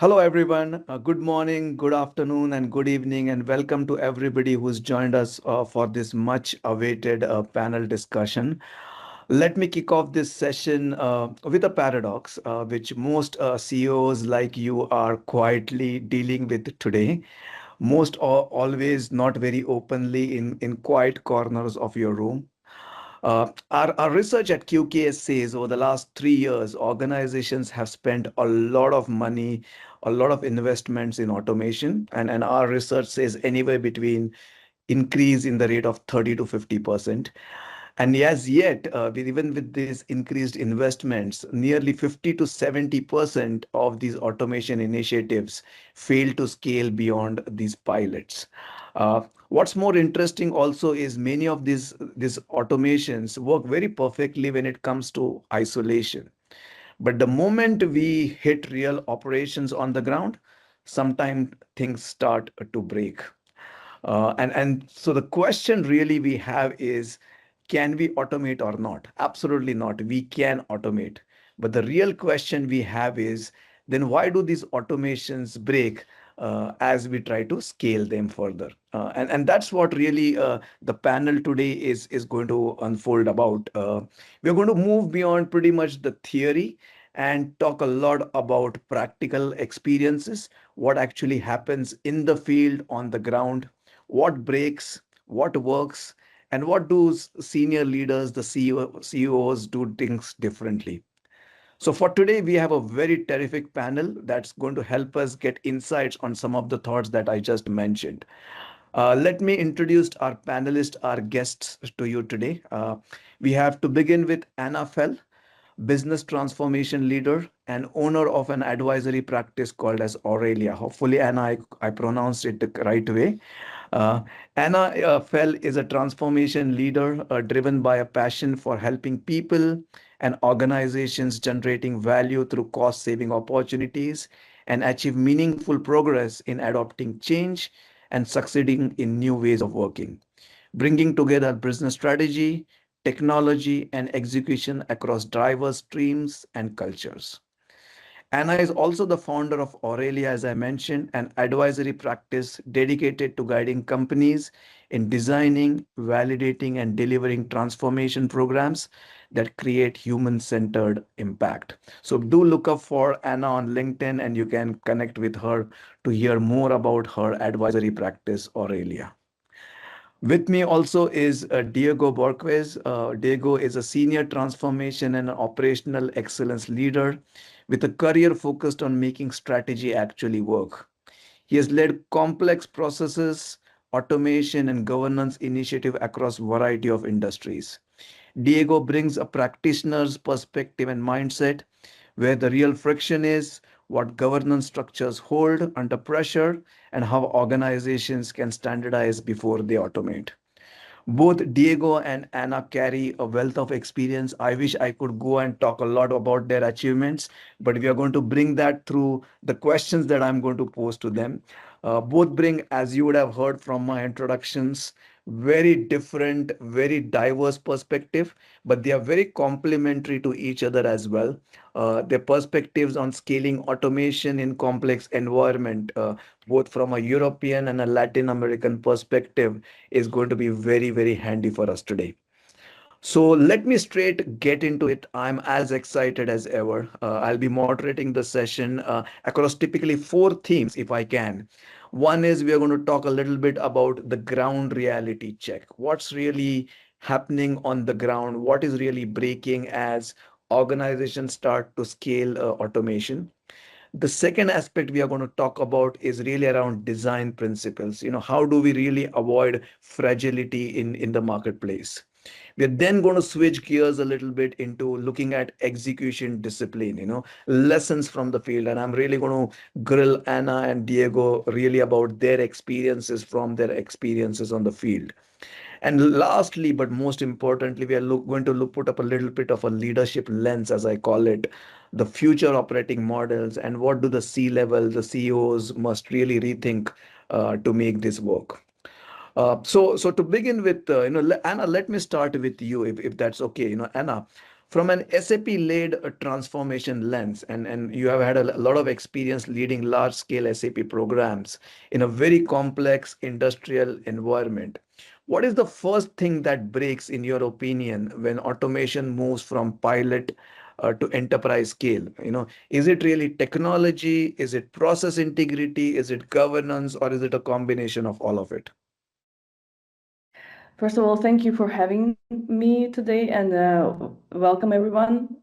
Hello, everyone. Good morning, good afternoon, and good evening, and welcome to everybody who's joined us for this much awaited panel discussion. Let me kick off this session with a paradox, which most CEOs like you are quietly dealing with today. Most always not very openly in quiet corners of your room. Our research at QKS says over the last 3 years, organizations have spent a lot of money, a lot of investments in automation. And our research says anywhere between increase in the rate of 30 to 50%. And yes, yet, even with these increased investments, nearly 50 to 70% of these automation initiatives fail to scale beyond these pilots. What's more interesting also is many of these automations work very perfectly when it comes to isolation. But the moment we hit real operations on the ground, sometimes things start to break. And so the question really we have is, can we automate or not? Absolutely not. We can automate. But the real question we have is, then why do these automations break as we try to scale them further? And that's what really the panel today is going to unfold about. We're going to move beyond pretty much the theory and talk a lot about practical experiences, what actually happens in the field on the ground, what breaks, what works, and what do senior leaders, the CEOs do things differently. So for today, we have a very terrific panel that's going to help us get insights on some of the thoughts that I just mentioned. Let me introduce our panelists, our guests to you today. We have to begin with Anna Fell, business transformation leader and owner of an advisory practice called as Aurelia. Hopefully, Anna, I pronounced it the right way. Uh, Anna Fell is a transformation leader driven by a passion for helping people and organizations generating value through cost saving opportunities and achieve meaningful progress in adopting change and succeeding in new ways of working, bringing together business strategy, technology, and execution across diverse streams and cultures. Anna is also the founder of Aurelia, as I mentioned, an advisory practice dedicated to guiding companies in designing, validating, and delivering transformation programs that create human centered impact. So, do look up for Anna on LinkedIn and you can connect with her to hear more about her advisory practice, Aurelia. With me also is Diego Borquez. Diego is a senior transformation and operational excellence leader with a career focused on making strategy actually work. He has led complex processes, automation, and governance initiative across variety of industries. Diego brings a practitioner's perspective and mindset where the real friction is, what governance structures hold under pressure, and how organizations can standardize before they automate. Both Diego and Anna carry a wealth of experience. I wish I could go and talk a lot about their achievements, but we are going to bring that through the questions that I'm going to pose to them. Both bring, as you would have heard from my introductions, very different, very diverse perspective, but they are very complementary to each other as well. Their perspectives on scaling automation in complex environment, both from a European and a Latin American perspective, is going to be very, very handy for us today. So let me straight get into it. I'm as excited as ever. I'll be moderating the session across typically four themes if I can. One is we are going to talk a little bit about the ground reality check. What's really happening on the ground? What is really breaking as organizations start to scale automation? The second aspect we are going to talk about is really around design principles. How do we really avoid fragility in the marketplace? We're then going to switch gears a little bit into looking at execution discipline, lessons from the field. And I'm really going to grill Anna and Diego really about their experiences from their experiences on the field. And lastly, but most importantly, we are going to put up a little bit of a leadership lens, as I call it, the future operating models, and what do the C-level, the CEOs must really rethink to make this work. So to begin with, Anna, let me start with you, if that's okay. Anna, From an SAP-led transformation lens, and you have had a lot of experience leading large-scale SAP programs in a very complex industrial environment. What is the first thing that breaks, in your opinion, when automation moves from pilot to enterprise scale? Is it really technology? Is it process integrity? Is it governance? Or is it a combination of all of it? First of all, thank you for having me today and welcome everyone.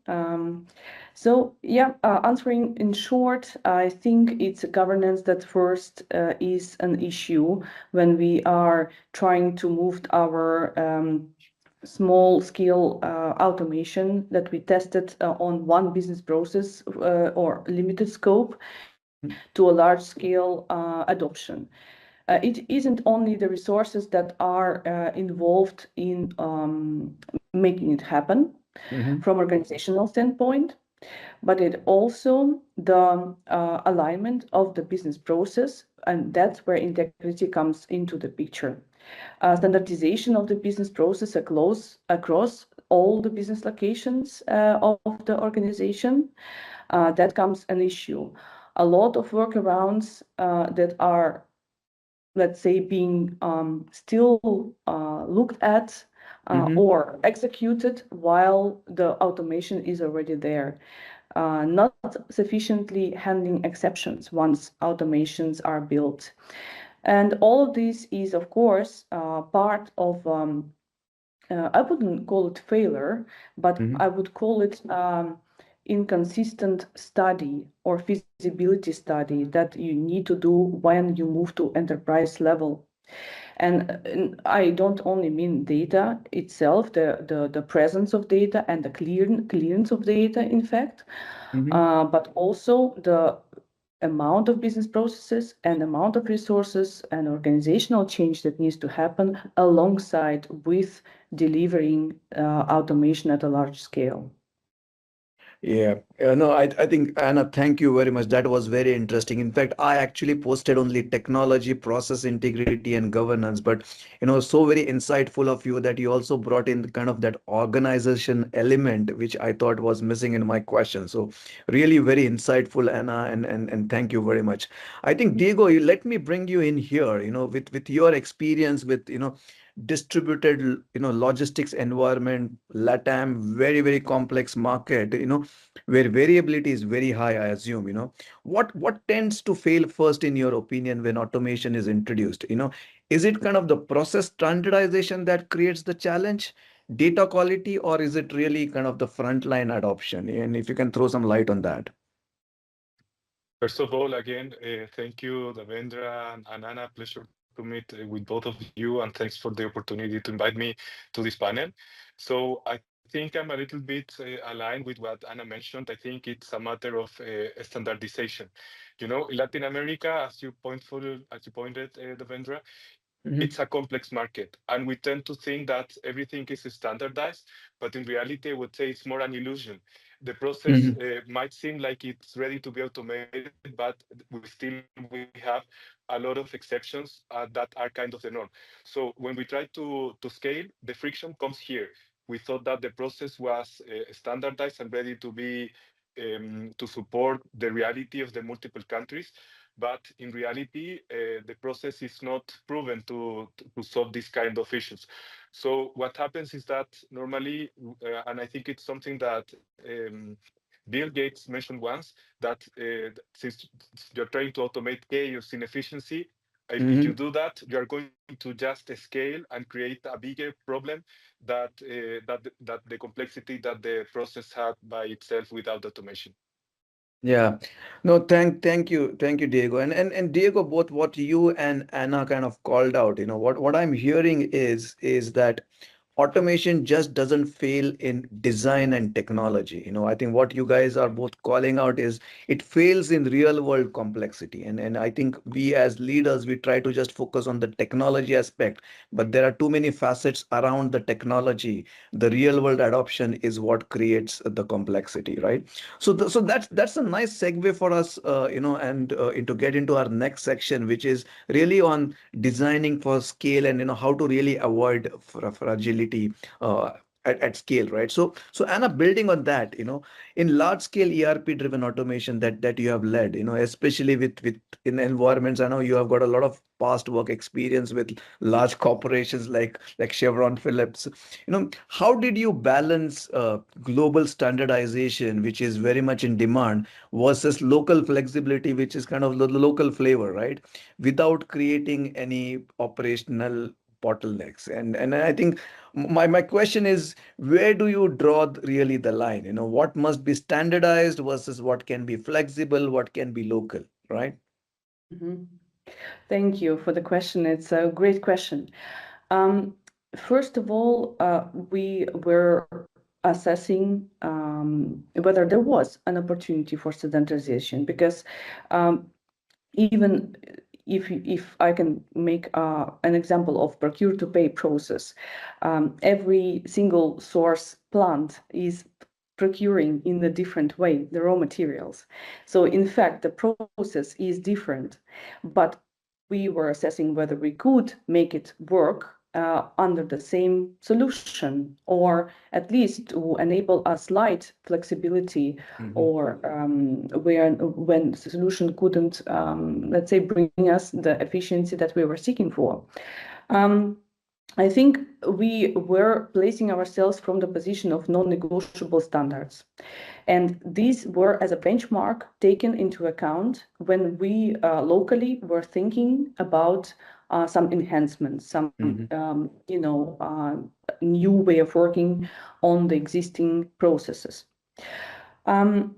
Answering in short, I think it's governance that first is an issue when we are trying to move our small scale automation that we tested on one business process or limited scope to a large scale adoption. It isn't only the resources that are involved in making it happen Mm-hmm. from organizational standpoint, but it also the alignment of the business process, and that's where integrity comes into the picture. Standardization of the business process across all the business locations of the organization, that comes an issue. A lot of workarounds that are, let's say, being still looked at Mm-hmm. or executed while the automation is already there. Not sufficiently handling exceptions once automations are built. And all of this is, of course, part of, I wouldn't call it failure, but Mm-hmm. I would call it inconsistent study or feasibility study that you need to do when you move to enterprise level. And I don't only mean data itself, the presence of data and the clearance of data, in fact, Mm-hmm. but also the amount of business processes and amount of resources and organizational change that needs to happen alongside with delivering automation at a large scale. Yeah, no, I think, Anna, thank you very much. That was very interesting. In fact, I actually posted only technology, process integrity, and governance, but so very insightful of you that you also brought in kind of that organization element, which I thought was missing in my question. So really very insightful, Anna, and thank you very much. I think, Diego, let me bring you in here, with your experience with, distributed, logistics environment, LATAM, very, very complex market, where variability is very high, I assume. What tends to fail first, in your opinion, when automation is introduced? Is it kind of the process standardization that creates the challenge, data quality, or is it really kind of the frontline adoption? And if you can throw some light on that. First of all, again, thank you, Devendra and Anna. Pleasure to meet with both of you, and thanks for the opportunity to invite me to this panel. So I think I'm a little bit aligned with what Anna mentioned. I think it's a matter of standardization. In Latin America, as you pointed, Devendra, Mm-hmm. it's a complex market, and we tend to think that everything is standardized, but in reality, I would say it's more an illusion. The process Mm-hmm. might seem like it's ready to be automated, but we have a lot of exceptions that are kind of the norm. So when we try to scale, the friction comes here. We thought that the process was standardized and ready to be to support the reality of the multiple countries, but in reality, the process is not proven to solve these kind of issues. So what happens is that normally, and I think it's something that Bill Gates mentioned once, that since you're trying to automate chaos in efficiency, if you Mm-hmm. do that, you are going to just scale and create a bigger problem that the complexity that the process had by itself without automation. Yeah. No, thank you, Diego. And Diego, both what you and Anna kind of called out, what I'm hearing is that automation just doesn't fail in design and technology. I think what you guys are both calling out is it fails in real world complexity. And I think we as leaders, we try to just focus on the technology aspect, but there are too many facets around the technology. The real world adoption is what creates the complexity, right? So that's a nice segue for us, and to get into our next section, which is really on designing for scale, and how to really avoid fragility, at scale, right? So Anna, building on that, in large scale ERP driven automation that you have led, especially with in environments, I know you have got a lot of past work experience with large corporations like Chevron, Phillips. How did you balance global standardization, which is very much in demand, versus local flexibility, which is kind of the local flavor, right? Without creating any operational bottlenecks. And I think my question is, where do you draw really the line? What must be standardized versus what can be flexible, what can be local, right? Mhm. Thank you for the question. It's a great question. Um, First of all, we were assessing whether there was an opportunity for standardization because um, even if I can make an example of procure to pay process, every single source plant is procuring in a different way the raw materials. So in fact, the process is different, but we were assessing whether we could make it work under the same solution, or at least to enable a slight flexibility, Mhm. or where when the solution couldn't, let's say, bring us the efficiency that we were seeking for. Um, I think we were placing ourselves from the position of non-negotiable standards. And these were as a benchmark taken into account when we locally were thinking about some enhancements, some Mhm. new way of working on the existing processes. Um,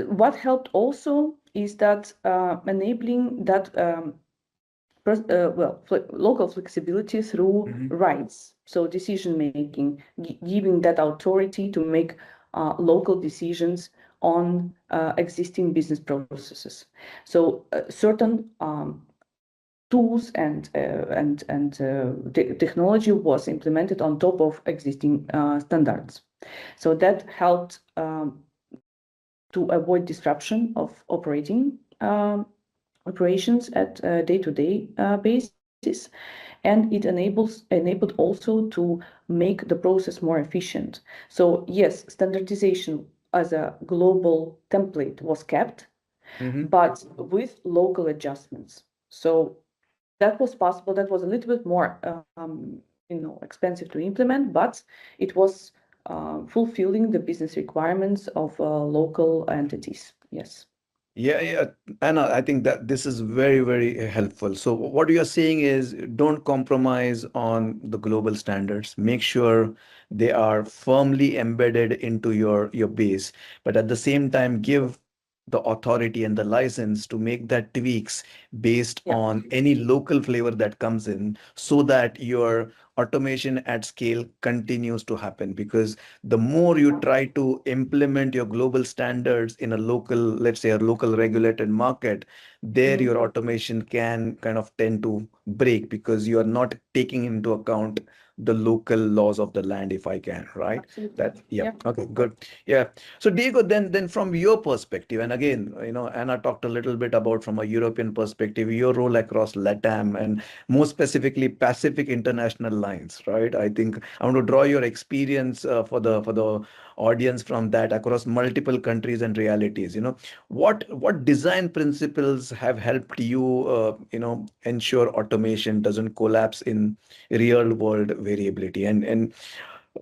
what helped also is that enabling that local flexibility through Mhm. rights, so decision making, giving that authority to make local decisions on existing business processes. So certain tools and technology was implemented on top of existing standards. So that helped to avoid disruption of operations at a day-to-day basis, and it enabled also to make the process more efficient. So yes, standardization as a global template was kept, Mhm. but with local adjustments. So that was possible. That was a little bit more, expensive to implement, but it was fulfilling the business requirements of local entities. Yes. Yeah, yeah, Anna, I think that this is very, very helpful. So what you are saying is don't compromise on the global standards. Make sure they are firmly embedded into your base, but at the same time, give the authority and the license to make that tweaks based Yeah. on any local flavor that comes in, so that your automation at scale continues to happen. Because the more you try to implement your global standards in a local, let's say a local regulated market, there Mhm. your automation can kind of tend to break, because you are not taking into account the local laws of the land, if I can, right? Absolutely. That, yeah, Yeah. okay, good. Yeah. So Diego, then from your perspective, and again, Anna talked a little bit about from a European perspective, your role across LATAM and more specifically Pacific international lines, right? I think I want to draw your experience for the audience from that across multiple countries and realities. What design principles have helped you, ensure automation doesn't collapse in real world variability? And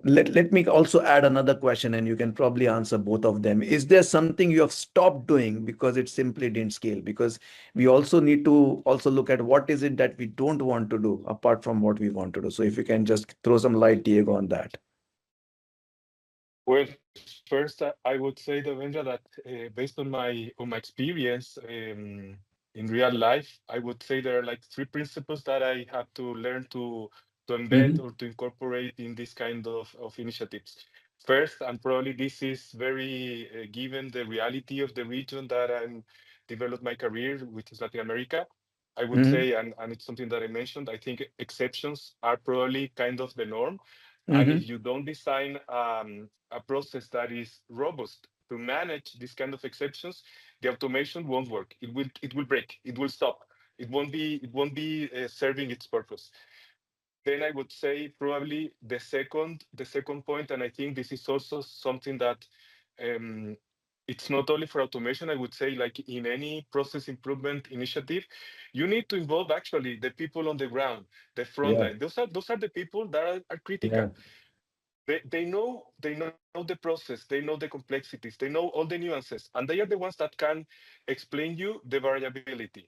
let me also add another question, and you can probably answer both of them. Is there something you have stopped doing because it simply didn't scale? Because we also need to also look at what is it that we don't want to do apart from what we want to do. So if you can just throw some light, Diego, on that. Well, first, I would say, Devendra, that based on my experience in real life, I would say there are like three principles that I have to learn to embed Mhm. or to incorporate in this kind of initiatives. First, and probably this is very given the reality of the region that I'm developed my career, which is Latin America. I would Mhm. say, and it's something that I mentioned, I think exceptions are probably kind of the norm. And Mhm. if you don't design a process that is robust to manage this kind of exceptions, the automation won't work. It will break. It will stop. It won't be serving its purpose. then I would say probably the second point, and I think this is also something that um, it's not only for automation. I would say, like in any process improvement initiative, you need to involve actually the people on the ground, the front Yeah, line. Those are the people that are critical. yeah, They know the process, they know the complexities, they know all the nuances, and they are the ones that can explain you the variability.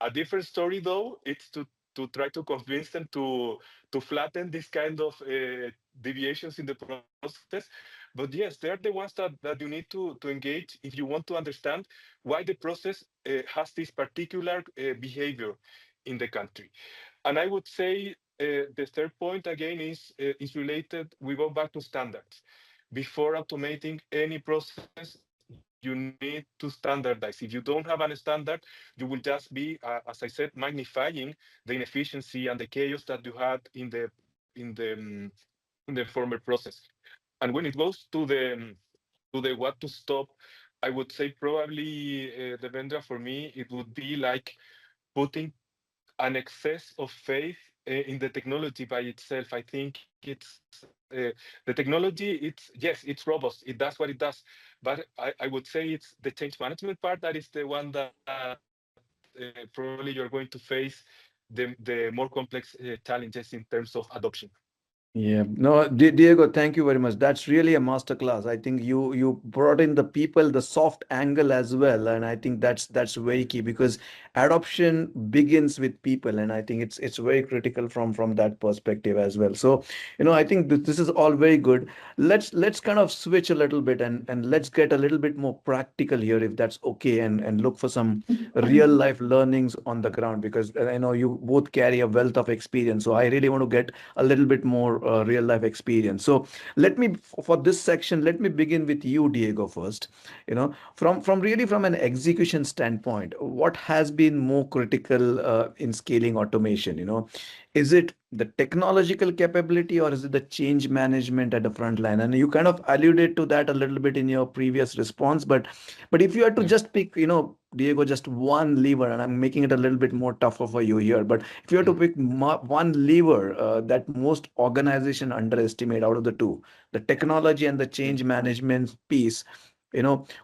A different story though, it's to try to convince them to flatten this kind of deviations in the process. But yes, they are the ones that you need to engage if you want to understand why the process has this particular behavior in the country. And I would say the third point again is related. We go back to standards. Before automating any process, you need to standardize. If you don't have a standard, you will just be, as I said, magnifying the inefficiency and the chaos that you had in the former process. And when it goes to the what to stop, I would say probably the vendor for me it would be like putting an excess of faith in the technology by itself. I think the technology. It's it's robust. It does what it does, but I would say it's the change management part that is the one that probably you're going to face the more complex challenges in terms of adoption. yeah. No, Diego, thank you very much. That's really a masterclass. I think you brought in the people, the soft angle as well, and I think that's very key because adoption begins with people, and I think it's very critical from that perspective as well. So, I think this is all very good. Let's kind of switch a little bit and let's get a little bit more practical here, if that's okay, and look for some real life learnings on the ground because I know you both carry a wealth of experience. So I really want to get a little bit more real life experience. So let me, for this section, let me begin with you, Diego, first. From an execution standpoint, what has been more critical in scaling automation? Is it the technological capability or is it the change management at the front line? And you kind of alluded to that a little bit in your previous response, but if you had to Yeah. just pick, Diego, just one lever, and I'm making it a little bit more tougher for you here, but if you had to Mm. pick one lever that most organization underestimate out of the two, the technology and the change management piece,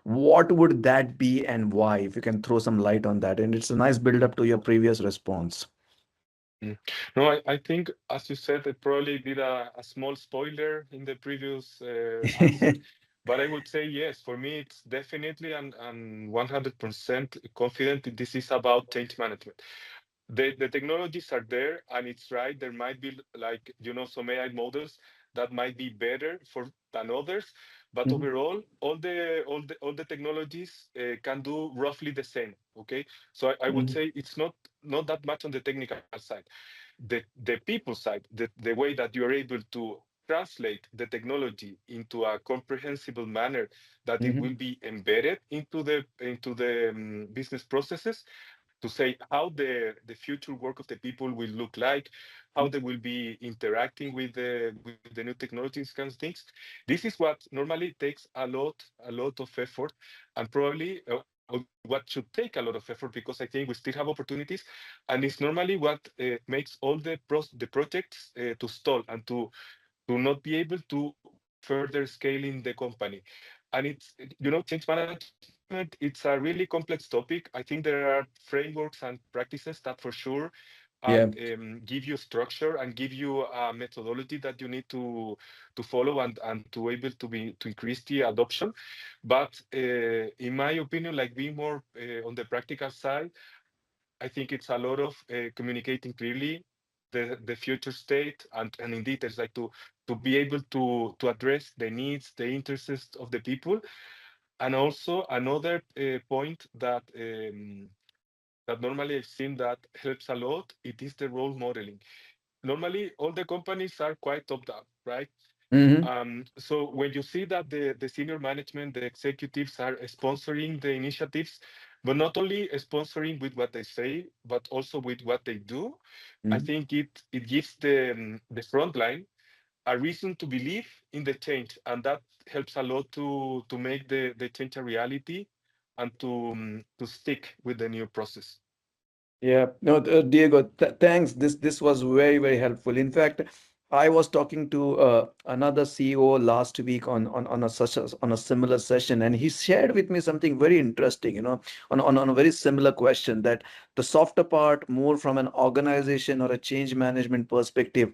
what would that be and why? If you can throw some light on that, and it's a nice build up to your previous response. Mm. No, I think, as you said, I probably did a small spoiler in the previous answer, but I would say yes. For me, it's definitely and 100% confident that this is about change management. The technologies are there, and it's right. There might be like some AI models that might be better for than others, but Mhm, overall, all the technologies can do roughly the same. Okay, so I would mhm, say it's not that much on the technical side. The people side, the way that you are able to translate the technology into a comprehensible manner that it mhm, will be embedded into the business processes to say how the future work of the people will look like, how they will be interacting with the new technologies, kinds of things. This is what normally takes a lot of effort, and probably what should take a lot of effort because I think we still have opportunities, and it's normally what makes all the projects to stall and to not be able to further scale in the company. And change management, it's a really complex topic. I think there are frameworks and practices that for sure yeah. give you structure and give you a methodology that you need to follow and to able to increase the adoption. But in my opinion, like being more on the practical side, I think it's a lot of communicating clearly the future state and in details, like to be able to address the needs, the interests of the people, and also another point that normally I've seen that helps a lot. It is the role modeling. Normally, all the companies are quite top down, right? Mhm, So when you see that the senior management, the executives are sponsoring the initiatives, but not only sponsoring with what they say, but also with what they do, I mhm. think it gives the front line a reason to believe in the change, and that helps a lot to make the change a reality and to stick with the new process. Yeah, no, Diego, thanks. This was very, very helpful. In fact, I was talking to another CEO last week on a on a similar session, and he shared with me something very interesting. On a very similar question, that the softer part, more from an organization or a change management perspective,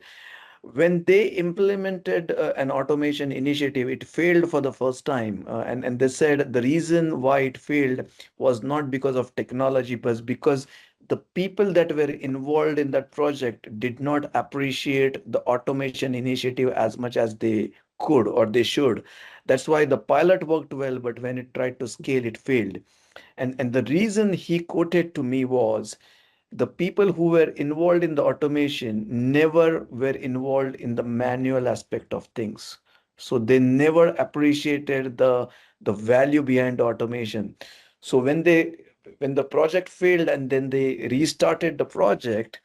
when they implemented an automation initiative, it failed for the first time, and they said the reason why it failed was not because of technology, but because the people that were involved in that project did not appreciate the automation initiative as much as they could or they should. That's why the pilot worked well, but when it tried to scale, it failed. And the reason he quoted to me was the people who were involved in the automation never were involved in the manual aspect of things. So they never appreciated the value behind the automation. So when the project failed and then they restarted the project,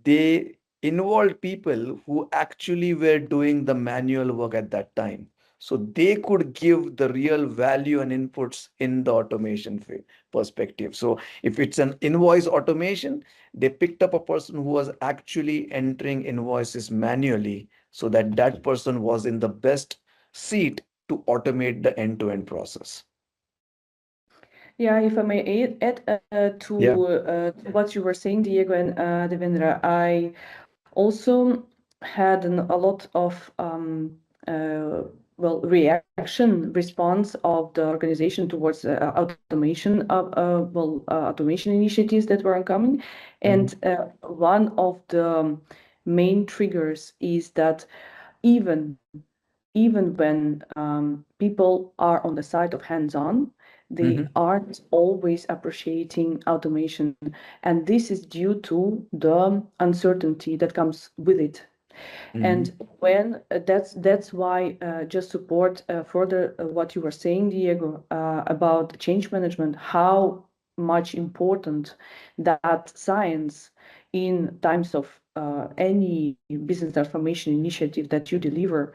they involved people who actually were doing the manual work at that time. So they could give the real value and inputs in the automation perspective. So if it's an invoice automation, they picked up a person who was actually entering invoices manually, so that that person was in the best seat to automate the end-to-end process. Yeah, if I may add Yeah. to what you were saying, Diego and Devendra, I also had a lot of well, reaction response of the organization towards automation of automation initiatives that were coming, Mhm. and one of the main triggers is that even even when people are on the side of hands-on, they Mhm. aren't always appreciating automation. And this is due to the uncertainty that comes with it. Mhm. And when that's why just support further what you were saying, Diego, about change management, how much important that science in times of any business transformation initiative that you deliver.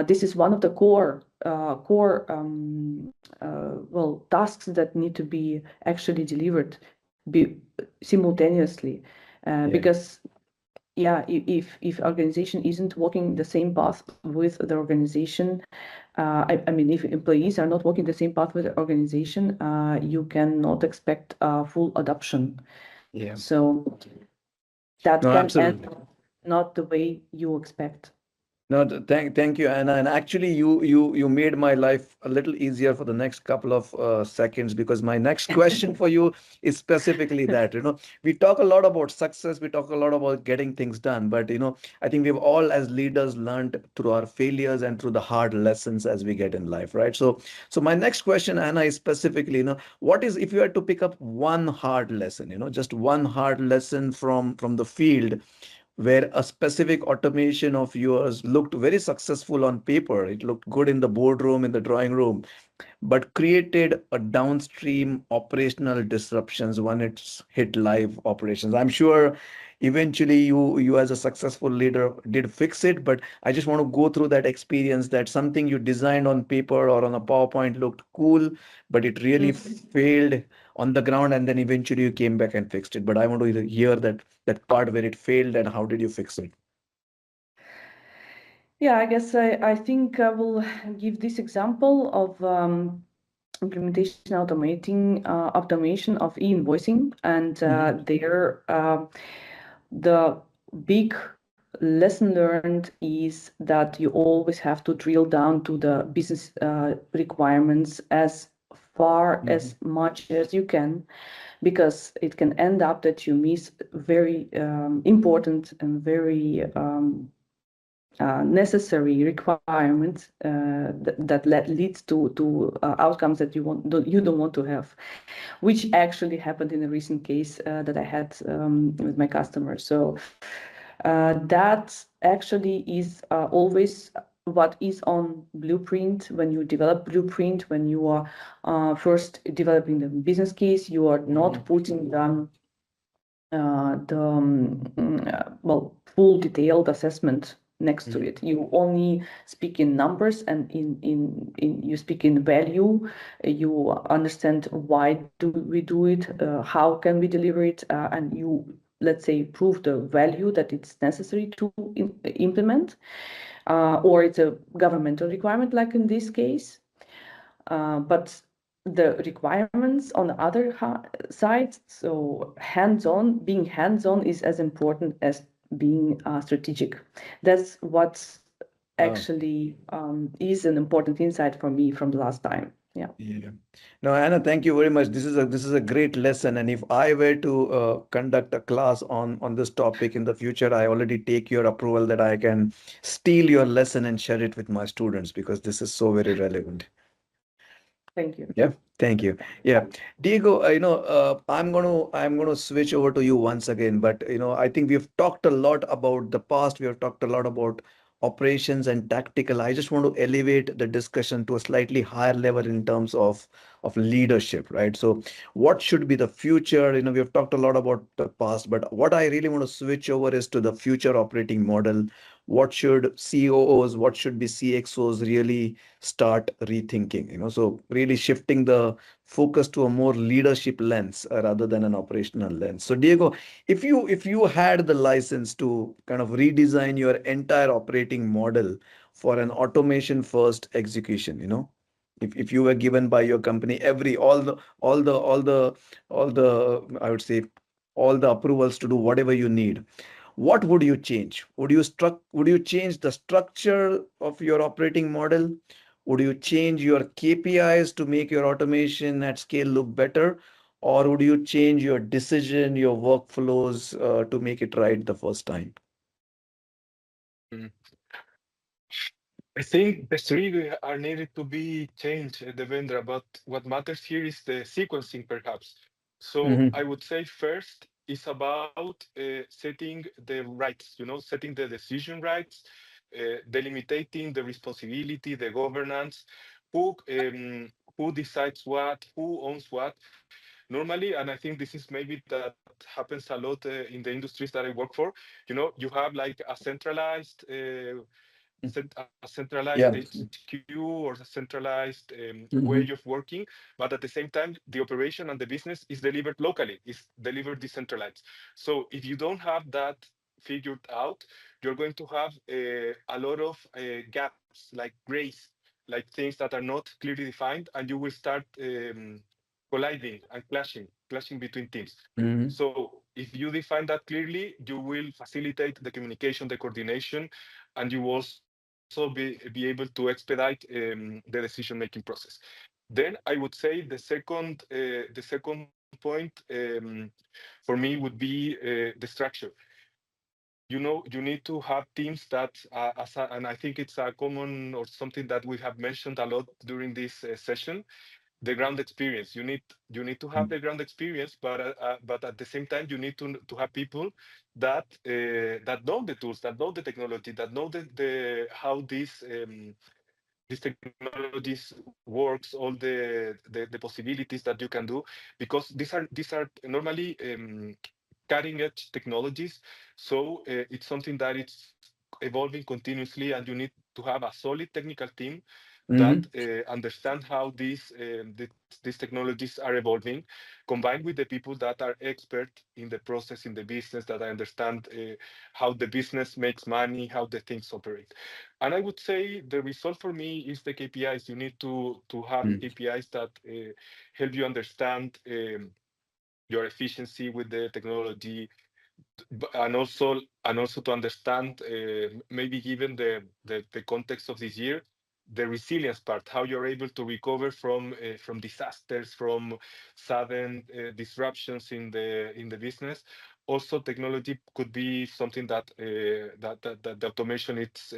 This is one of the core tasks that need to be actually delivered simultaneously, Yeah. because yeah, if organization isn't walking the same path with the organization, I mean, if employees are not walking the same path with the organization, you cannot expect full adoption. Yeah. So that No, can end absolutely. up not the way you expect. No, thank you, Anna. And actually, you made my life a little easier for the next couple of seconds, because my next question for you is specifically that. We talk a lot about success, we talk a lot about getting things done, but I think we've all as leaders learned through our failures and through the hard lessons as we get in life, right? So my next question, Anna, is specifically, what is, if you had to pick up one hard lesson, just one hard lesson from the field, where a specific automation of yours looked very successful on paper. It looked good in the boardroom, in the drawing room, but created a downstream operational disruptions when it's hit live operations. I'm sure eventually you as a successful leader did fix it, but I just want to go through that experience, that something you designed on paper or on a PowerPoint looked cool, but it really failed on the ground, and then eventually you came back and fixed it. But I want to hear that part where it failed and how did you fix it. Yeah, I guess I think I will give this example of implementation automation of e-invoicing, and Mhm. there the big lesson learned is that you always have to drill down to the business requirements as far Mhm. as much as you can, because it can end up that you miss very important and very necessary requirements that leads to outcomes that you don't want to have, which actually happened in a recent case that I had with my customer. So that actually is always what is on blueprint. When you develop blueprint, when you are first developing the business case, you are not Mhm. putting the full detailed assessment next to it. You only speak in numbers and in you speak in value. You understand why do we do it, how can we deliver it, and you, let's say, prove the value that it's necessary to implement, or it's a governmental requirement like in this case. But the requirements on the other side, so being hands-on is as important as being strategic. That's what Oh, actually is an important insight for me from the last time. Yeah. yeah. No, Anna, thank you very much. This is a great lesson. And if I were to conduct a class on this topic in the future, I already take your approval that I can steal your lesson and share it with my students because this is so very relevant. Thank you. Yeah, thank you. Yeah, Diego, I'm gonna switch over to you once again, but I think we've talked a lot about the past. We have talked a lot about operations and tactical. I just want to elevate the discussion to a slightly higher level in terms of leadership, right? So, what should be the future? We have talked a lot about the past, but what I really want to switch over is to the future operating model. What should COOs, what should be CXOs really start rethinking, so really shifting the focus to a more leadership lens rather than an operational lens. So Diego, if you had the license to kind of redesign your entire operating model for an automation first execution, if you were given by your company every all the I would say all the approvals to do whatever you need, what would you change? Would you change the structure of your operating model? Would you change your KPIs to make your automation at scale look better? Or would you change your decision, your workflows to make it right the first time? Mm. I think the three are needed to be changed, Devendra, but what matters here is the sequencing, perhaps. So Hmm. I would say first is about setting the rights, setting the decision rights, delimiting the responsibility, the governance, who decides what, who owns what. Normally, and I think this is maybe that happens a lot in the industries that I work for. You have like a centralized a centralized Yeah. HQ or a centralized way Hmm. of working, but at the same time, the operation and the business is delivered locally, is delivered decentralized. So if you don't have that figured out, you're going to have a lot of gaps, like grays, like things that are not clearly defined, and you will start colliding and clashing between teams. Hmm. So if you define that clearly, you will facilitate the communication, the coordination, and you will also be able to expedite the decision-making process. Then I would say the second point for me would be the structure. You need to have teams that, and I think it's a common or something that we have mentioned a lot during this session, the ground experience. You need to have the ground experience, but at the same time you need to have people that know the tools, that know the technology, that know the how these technologies works, all the possibilities that you can do, because these are normally cutting edge technologies. So it's something that it's evolving continuously, and you need to have a solid technical team that Hmm. understand how these technologies are evolving, combined with the people that are expert in the process, in the business, that I understand how the business makes money, how the things operate. And I would say the result for me is the KPIs. You need to have KPIs that help you understand your efficiency with the technology, and also to understand, maybe given the context of this year, the resilience part, how you're able to recover from disasters, from sudden disruptions in the business. Also, technology could be something that the automation, it's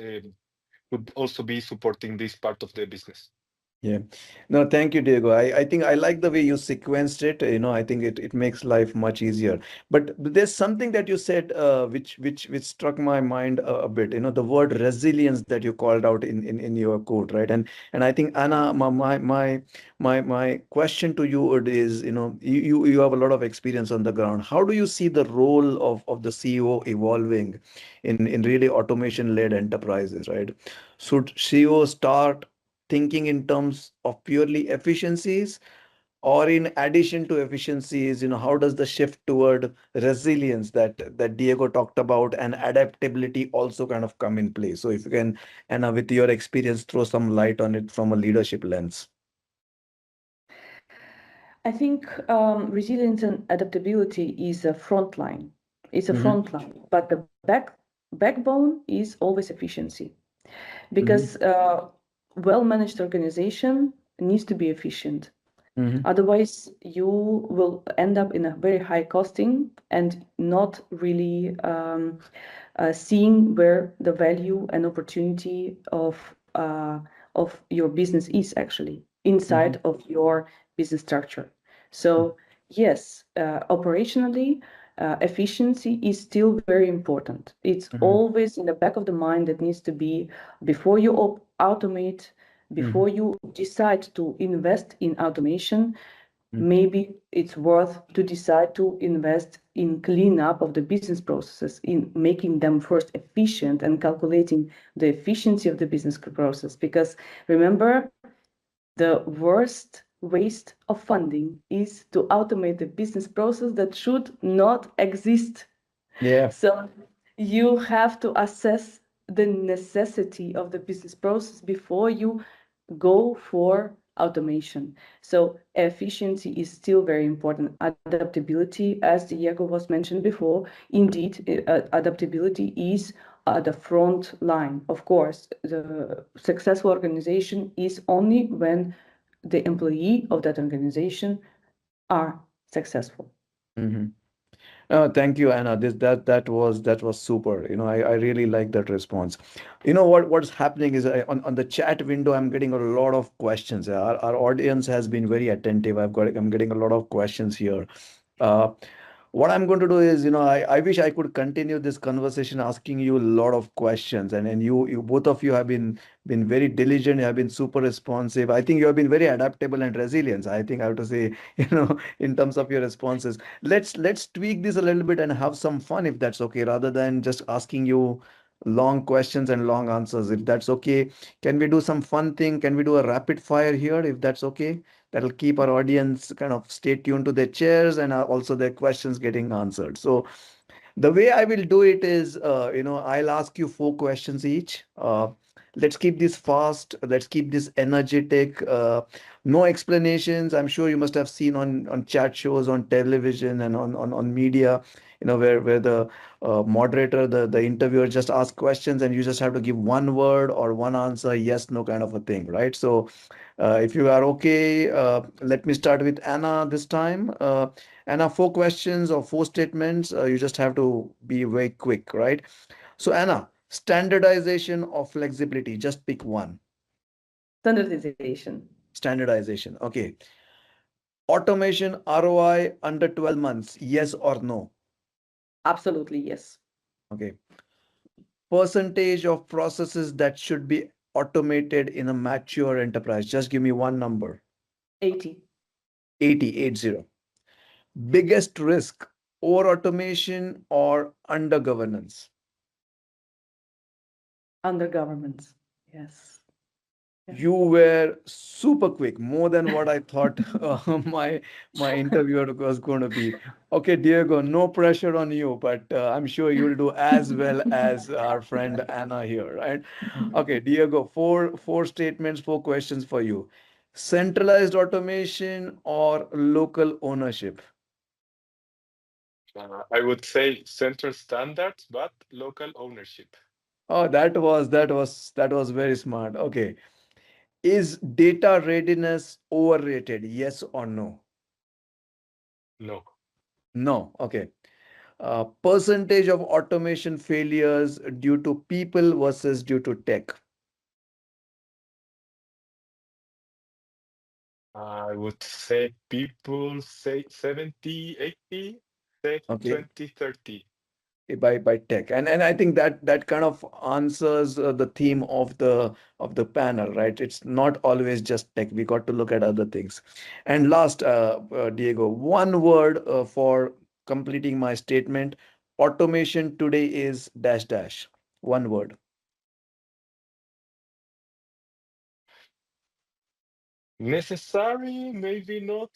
could also be supporting this part of the business. Yeah. No, thank you, Diego. I think I like the way you sequenced it. I think it makes life much easier. But there's something that you said which struck my mind a bit. The word resilience that you called out in your quote, right? And I think Anna, my question to you is, you have a lot of experience on the ground. How do you see the role of the CEO evolving in really automation-led enterprises, right? Should CEO start thinking in terms of purely efficiencies, or in addition to efficiencies, how does the shift toward resilience that Diego talked about and adaptability also kind of come in play? So if you can, Anna, with your experience, throw some light on it from a leadership lens. I think resilience and adaptability is a front line. It's a Mm-hmm. front line, but the backbone is always efficiency, Mm-hmm. because well-managed organization needs to be efficient. Mm-hmm. Otherwise, you will end up in a very high costing and not really seeing where the value and opportunity of your business is actually Mm-hmm. inside of your business structure. So yes, operationally, efficiency is still very important. It's Mm-hmm. always in the back of the mind that needs to be before you automate, Mm-hmm. before you decide to invest in automation. Mm-hmm. Maybe it's worth to decide to invest in cleanup of the business processes, in making them first efficient and calculating the efficiency of the business process. Because remember, the worst waste of funding is to automate the business process that should not exist. Yeah. So you have to assess the necessity of the business process before you go for automation. So efficiency is still very important. Adaptability, as Diego was mentioned before, indeed, adaptability is at the front line. Of course, the successful organization is only when the employee of that organization are successful. Mm-hmm. Thank you, Anna. That was super. I really like that response. What's happening is on the chat window, I'm getting a lot of questions. Our audience has been very attentive. I'm getting a lot of questions here. Uh, what I'm going to do is, I wish I could continue this conversation asking you a lot of questions, and you both of you have been very diligent. You have been super responsive. I think you have been very adaptable and resilient. I think I have to say, in terms of your responses. Let's tweak this a little bit and have some fun, if that's okay, rather than just asking you long questions and long answers. If that's okay, can we do some fun thing? Can we do a rapid fire here, if that's okay? That'll keep our audience kind of stay tuned to their chairs, and also their questions getting answered. So the way I will do it is, I'll ask you four questions each. Let's keep this fast. Let's keep this energetic. No explanations. I'm sure you must have seen on chat shows, on television, and on media, where the moderator, the interviewer just asks questions, and you just have to give one word or one answer, yes, no kind of a thing, right? So if you are okay, let me start with Anna this time. Anna, four questions or four statements. You just have to be very quick, right? So, Anna, standardization or flexibility, just pick one. Standardization. Standardization. Okay. Automation ROI under 12 months, yes or no? Absolutely, yes. Okay. Percentage of processes that should be automated in a mature enterprise. Just give me one number. 80. 80, 80. Biggest risk, over automation or under governance? Under governments. Yes. Yeah. You were super quick, more than what I thought my interviewer was going to be. Okay, Diego, no pressure on you, but I'm sure you'll do as well as our friend Anna here, right? Okay, Diego, four statements, four questions for you. Centralized automation or local ownership? I would say center standards, but local ownership. Oh, that was very smart. Okay. Is data readiness overrated? Yes or no? No. No. Okay. Percentage of automation failures due to people versus due to tech? I would say people say 70, 80, say Okay. 20, 30. By tech, and I think that that kind of answers the theme of the panel, right? It's not always just tech. We got to look at other things. And last, Diego, one word for completing my statement: automation today is dash dash. One word. Necessary, maybe not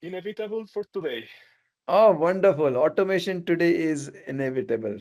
inevitable for today. Oh, wonderful. Automation today is inevitable.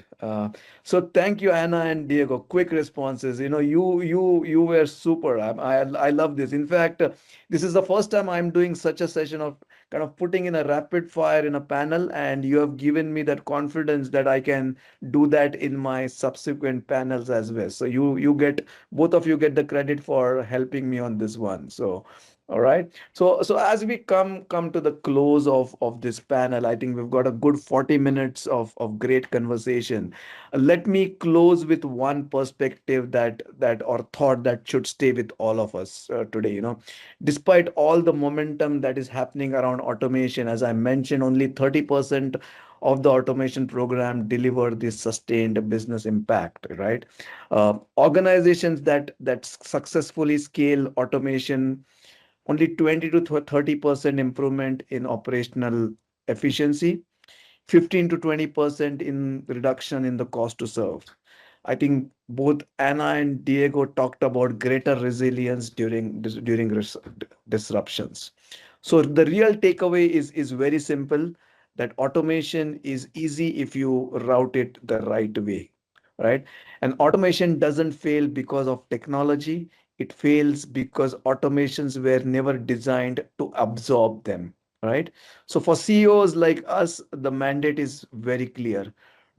So thank you, Anna and Diego. Quick responses. You know, you were super. I love this. In fact, this is the first time I'm doing such a session of kind of putting in a rapid fire in a panel, and you have given me that confidence that I can do that in my subsequent panels as well. So you get, both of you get the credit for helping me on this one. So all right. So as we come to the close of this panel, I think we've got a good 40 minutes of great conversation. Let me close with one perspective that or thought that should stay with all of us today. You know, despite all the momentum that is happening around automation, as I mentioned, only 30% of the automation program deliver this sustained business impact, right? Organizations that successfully scale automation, only 20 to 30% improvement in operational efficiency, 15 to 20% in reduction in the cost to serve. I think both Anna and Diego talked about greater resilience during disruptions. So the real takeaway is very simple, that automation is easy if you route it the right way, right? And automation doesn't fail because of technology. It fails because automations were never designed to absorb them, right? So for CEOs like us, the mandate is very clear.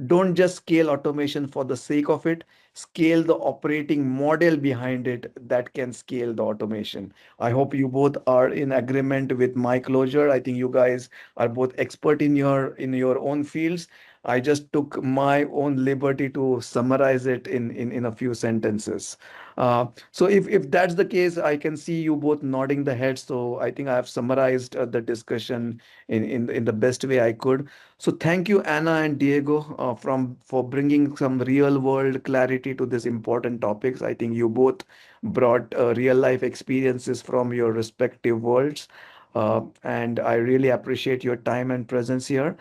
Don't just scale automation for the sake of it, scale the operating model behind it that can scale the automation. I hope you both are in agreement with my closure. I think you guys are both expert in your own fields. I just took my own liberty to summarize it in a few sentences. So if that's the case, I can see you both nodding the head. So I think I have summarized the discussion in the best way I could. So thank you, Anna and Diego, for bringing some real world clarity to this important topics. I think you both brought real life experiences from your respective worlds, and I really appreciate your time and presence here.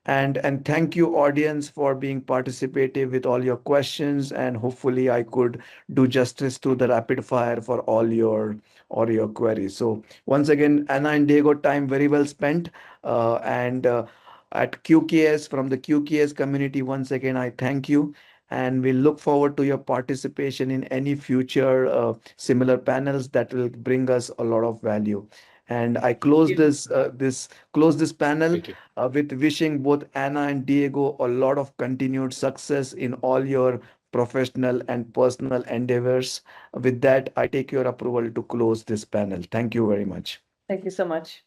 And thank you, audience, for being participative with all your questions. And hopefully, I could do justice to the rapid fire for all your queries. So once again, Anna and Diego, time very well spent. And at QKS, from the QKS community, once again, I thank you. And we look forward to your participation in any future similar panels that will bring us a lot of value. And I close You. this panel Thank you. with wishing both Anna and Diego a lot of continued success in all your professional and personal endeavors. With that, I take your approval to close this panel. Thank you very much. Thank you so much.